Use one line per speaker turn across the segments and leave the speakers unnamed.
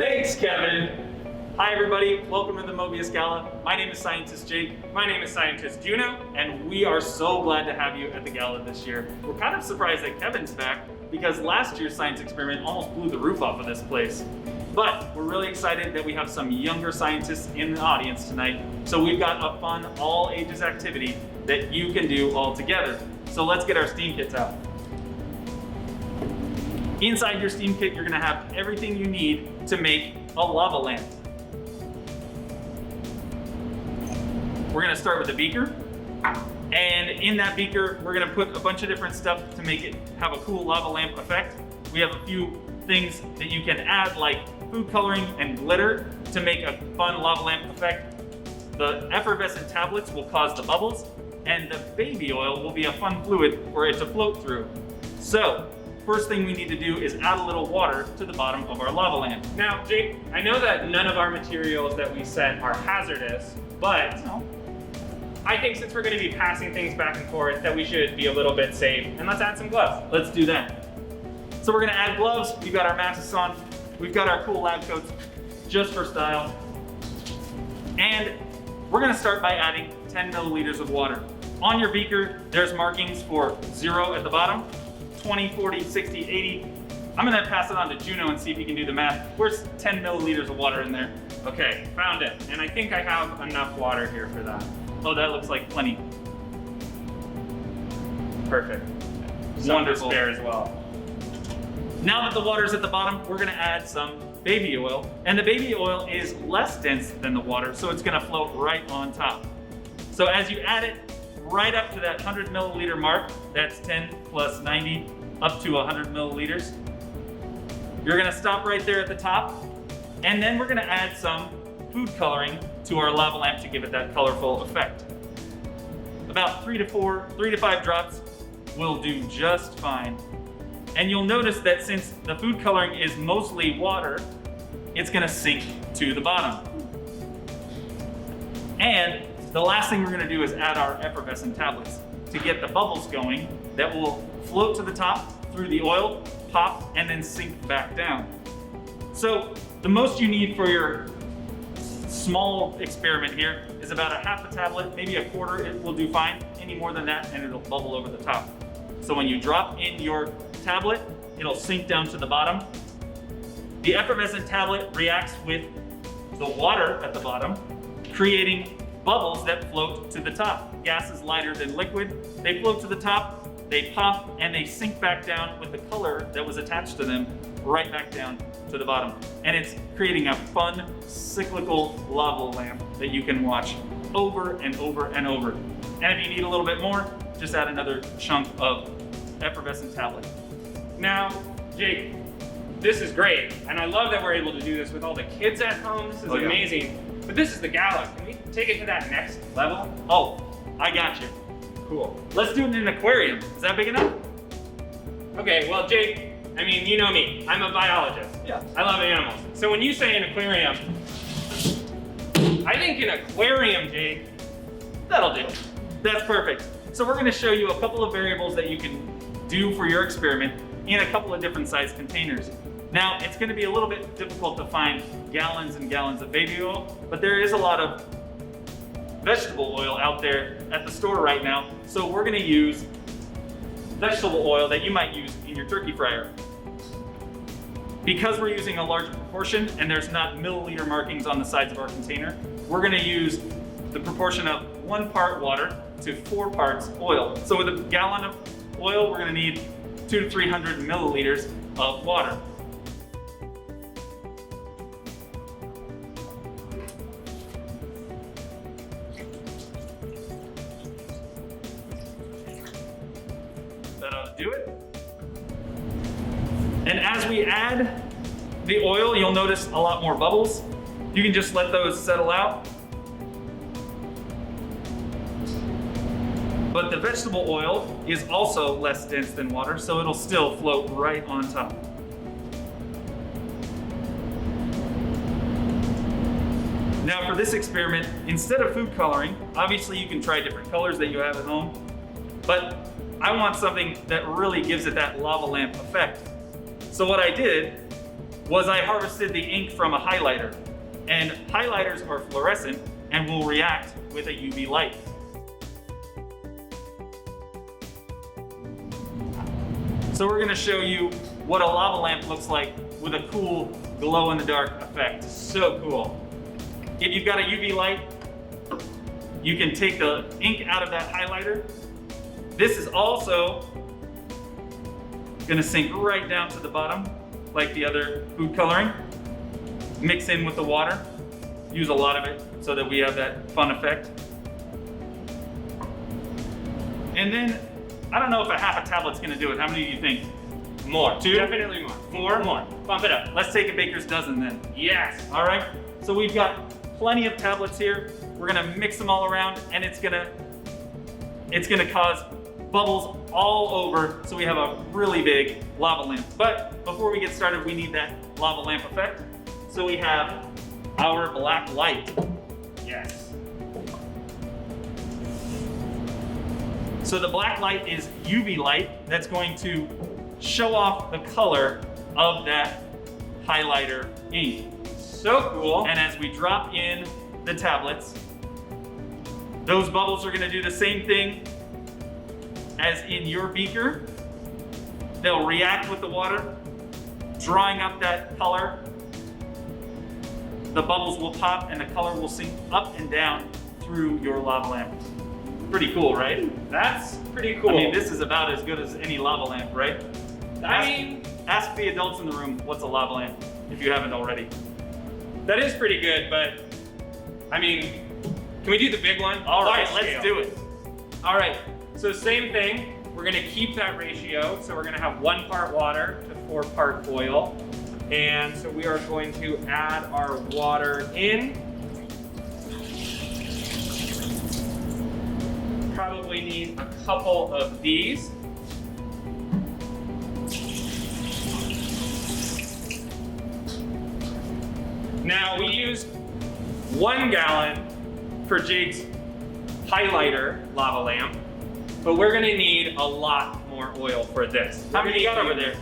Thanks, Kevin. Hi everybody, welcome to the Mobius Gala. My name is Scientist Jake.
My name is Scientist Juno.
And we are so glad to have you at the Gala this year. We're kind of surprised that Kevin's back because last year's science experiment almost blew the roof off of this place. But we're really excited that we have some younger scientists in the audience tonight. So we've got a fun all ages activity that you can do all together. So let's get our STEAM kits out. Inside your STEAM kit, you're gonna have everything you need to make a lava lamp. We're gonna start with a beaker. And in that beaker, we're gonna put a bunch of different stuff to make it have a cool lava lamp effect. We have a few things that you can add like food coloring and glitter to make a fun lava lamp effect. The effervescent tablets will cause the bubbles, and the baby oil will be a fun fluid for it to float through. So, first thing we need to do is add a little water to the bottom of our lava lamp.
Now, Jake, I know that none of our materials that we sent are hazardous, but I think since we're going to be passing things back and forth that we should be a little bit safe, and let's add some gloves.
Let's do that. So we're going to add gloves. We've got our masks on. We've got our cool lab coats just for style. And we're going to start by adding 10 milliliters of water. On your beaker, there's markings for 0 at the bottom, 20, 40, 60, 80. I'm going to pass it on to Juno and see if he can do the math. Where's 10 milliliters of water in there?
Okay, found it. And I think I have enough water here for that.
Oh, that looks like plenty.
Perfect. Wonderful. Spare as well.
Now that the water's at the bottom, we're gonna add some baby oil. And the baby oil is less dense than the water, so it's gonna float right on top. So as you add it right up to that 100 milliliter mark, that's 10 plus 90, up to 100 milliliters. You're gonna stop right there at the top, and then we're gonna add some food coloring to our lava lamp to give it that colorful effect. About 3 to 5 drops will do just fine. And you'll notice that since the food coloring is mostly water, it's gonna sink to the bottom. And the last thing we're gonna do is add our effervescent tablets to get the bubbles going that will float to the top through the oil, pop, and then sink back down. So the most you need for your small experiment here is about a half a tablet, maybe a quarter, it will do fine. Any more than that and it'll bubble over the top. So when you drop in your tablet, it'll sink down to the bottom. The effervescent tablet reacts with the water at the bottom, creating bubbles that float to the top. Gas is lighter than liquid. They float to the top, they pop, and they sink back down with the color that was attached to them right back down to the bottom. And it's creating a fun, cyclical lava lamp that you can watch over and over and over. And if you need a little bit more, just add another chunk of effervescent tablet.
Now, Jake, this is great, and I love that we're able to do this with all the kids at home. This is amazing. But this is the Gala. Can we take it to that next level?
Oh, I got you.
Cool.
Let's do it in an aquarium. Is that big enough?
Okay, well, Jake, I mean, you know me. I'm a biologist.
Yeah.
I love animals. So when you say an aquarium, I think an aquarium, Jake.
That'll do. That's perfect. So we're gonna show you a couple of variables that you can do for your experiment in a couple of different size containers. Now, it's gonna be a little bit difficult to find gallons and gallons of baby oil, but there is a lot of vegetable oil out there at the store right now. So we're gonna use vegetable oil that you might use in your turkey fryer. Because we're using a larger proportion and there's not milliliter markings on the sides of our container, we're gonna use the proportion of 1 part water to 4 parts oil. So with a gallon of oil, we're gonna need 200 to 300 milliliters of water. That ought to do it. And as we add the oil, you'll notice a lot more bubbles. You can just let those settle out. But the vegetable oil is also less dense than water, so it'll still float right on top. Now for this experiment, instead of food coloring, obviously you can try different colors that you have at home, but I want something that really gives it that lava lamp effect. So what I did was I harvested the ink from a highlighter. And highlighters are fluorescent and will react with a UV light. So we're gonna show you what a lava lamp looks like with a cool glow-in-the-dark effect.
So cool.
If you've got a UV light, you can take the ink out of that highlighter. This is also gonna sink right down to the bottom, like the other food coloring. Mix in with the water. Use a lot of it so that we have that fun effect. And then, I don't know if a half a tablet's gonna do it. How many do you think?
More.
2?
Definitely more.
More?
Bump it up.
Let's take a baker's dozen then.
Yes.
All right, so we've got plenty of tablets here. We're gonna mix them all around and it's gonna cause bubbles all over, so we have a really big lava lamp. But before we get started, we need that lava lamp effect. So we have our black light.
Yes.
So the black light is UV light that's going to show off the color of that highlighter ink.
So cool.
And as we drop in the tablets, those bubbles are gonna do the same thing as in your beaker. They'll react with the water, drawing up that color. The bubbles will pop and the color will sink up and down through your lava lamp. Pretty cool, right?
That's pretty cool.
I mean, this is about as good as any lava lamp, right? Ask the adults in the room, what's a lava lamp, if you haven't already.
that is pretty good, but I mean, can we do the big one?
All right, let's do it.
All right, so same thing. We're gonna keep that ratio. So we're gonna have 1 part water to 4 part oil. And so we are going to add our water in. Probably need a couple of these. Now we used 1 gallon for Jake's highlighter lava lamp, but we're gonna need a lot more oil for this.
How many you got over there?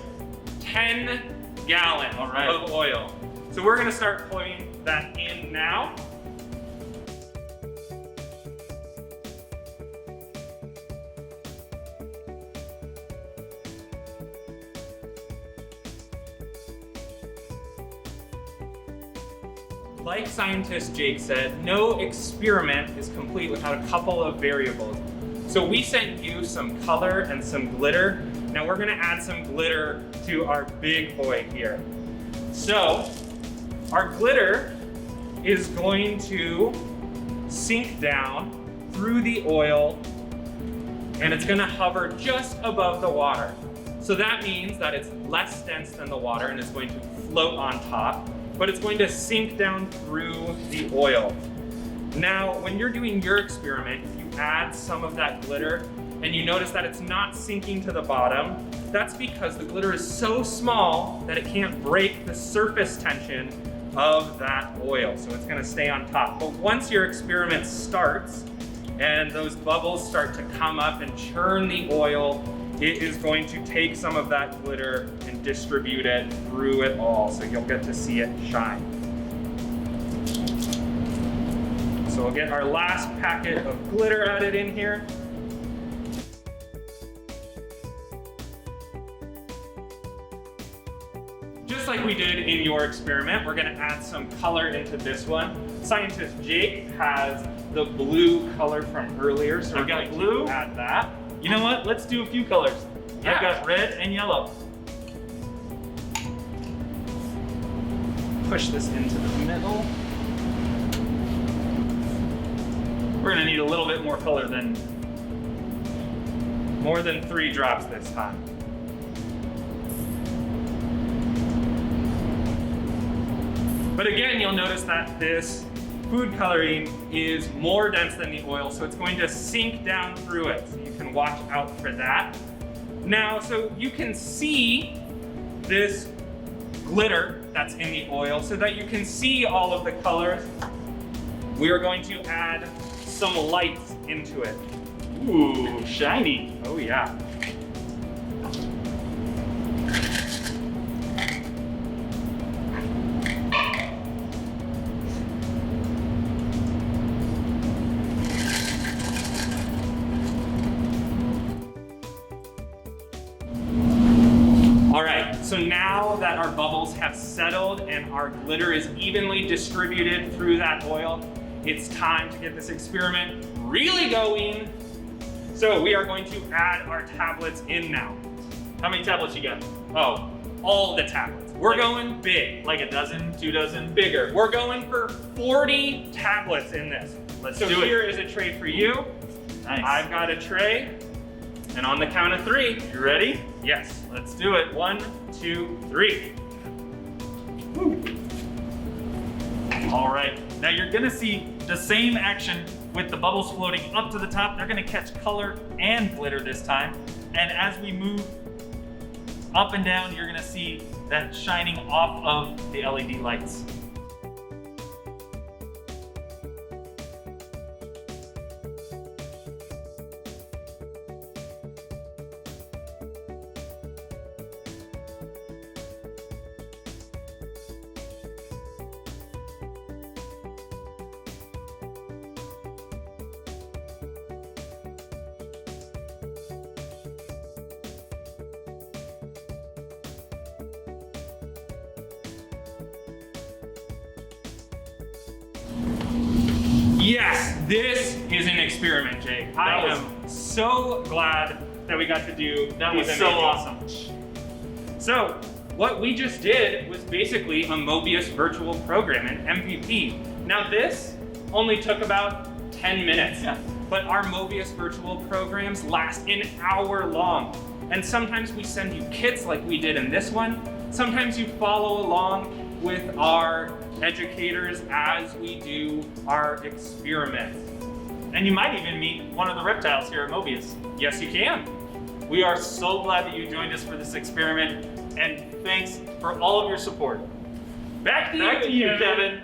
10 gallons of oil. So we're gonna start pouring that in now. Like scientist Jake said, no experiment is complete without a couple of variables. So we sent you some color and some glitter. Now we're gonna add some glitter to our big boy here. So our glitter is going to sink down through the oil and it's gonna hover just above the water. So that means that it's less dense than the water and it's going to float on top, but it's going to sink down through the oil. Now, when you're doing your experiment, if you add some of that glitter and you notice that it's not sinking to the bottom, that's because the glitter is so small that it can't break the surface tension of that oil. So it's gonna stay on top. But once your experiment starts and those bubbles start to come up and churn the oil, it is going to take some of that glitter and distribute it through it all, so you'll get to see it shine. So we'll get our last packet of glitter added in here. Just like we did in your experiment, we're gonna add some color into this one. Scientist Jake has the blue color from earlier, so
I've got blue.
Add that.
You know what? Let's do a few colors.
Yeah.
I've got red and yellow.
Push this into the middle.
We're gonna need a little bit more color than
More than 3 drops this time. But again, you'll notice that this food coloring is more dense than the oil, so it's going to sink down through it. So you can watch out for that. Now, so you can see this glitter that's in the oil so that you can see all of the colors. We are going to add some lights into it.
ooh, shiny.
Oh yeah. now that our bubbles have settled and our glitter is evenly distributed through that oil, it's time to get this experiment really going. So we are going to add our tablets in now.
How many tablets you got?
Oh, all the tablets. We're going big.
Like a dozen, 2 dozen?
Bigger. We're going for 40 tablets in this.
Let's
do it. So here is a tray for you.
Nice.
I've got a tray. And on the count of 3.
You ready?
Yes.
Let's do it.
1, 2, 3.
Woo. All right. Now you're gonna see the same action with the bubbles floating up to the top. They're gonna catch color and glitter this time. And as we move up and down, you're gonna see that shining off of the LED lights.
Yes, this is an experiment, Jake. I am so glad that we got to do
That was
these
so
amazing-
awesome.
So, what we just did was basically a Mobius virtual program, an MVP. Now this only took about 10 minutes, but our Mobius virtual programs last an hour long. And sometimes we send you kits like we did in this one. Sometimes you follow along with our educators as we do our experiments.
And you might even meet one of the reptiles here at Mobius.
Yes, you can.
We are so glad that you joined us for this experiment, and thanks for all of your support.
Back to
Back to you,
Kevin.
Kevin.